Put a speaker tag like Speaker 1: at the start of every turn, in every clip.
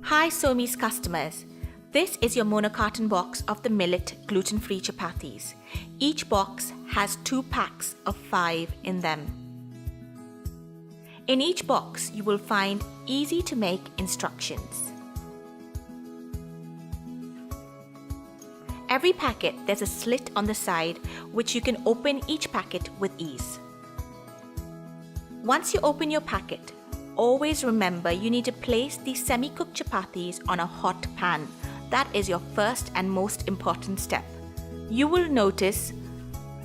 Speaker 1: Hi Someys customers, this is your monocarton box of the Millet gluten-free chapatis. Each box has 2 packs of 5 in them. In each box you will find easy to make instructions. Every packet there's a slit on the side which you can open each packet with ease. Once you open your packet, always remember you need to place these semi-cooked chapatis on a hot pan. That is your first and most important step. You will notice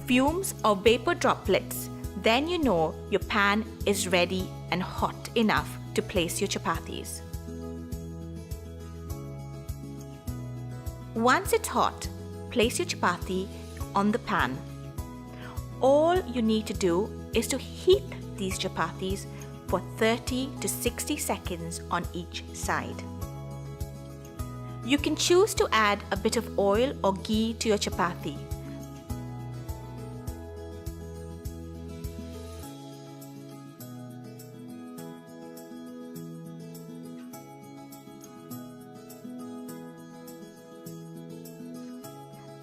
Speaker 1: fumes or vapor droplets. Then you know your pan is ready and hot enough to place your chapatis. Once it's hot, place your chapati on the pan. All you need to do is to heat these chapatis for 30 to 60 seconds on each side. You can choose to add a bit of oil or ghee to your chapati.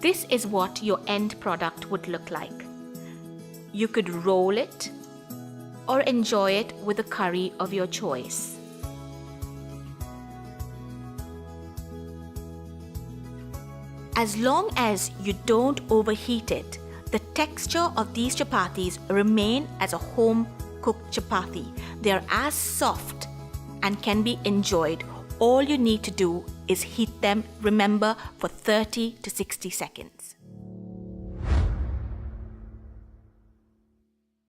Speaker 1: This is what your end product would look like. You could roll it or enjoy it with a curry of your choice. As long as you don't overheat it, the texture of these chapatis remain as a home-cooked chapati. They are as soft and can be enjoyed. All you need to do is heat them, remember, for 30 to 60 seconds.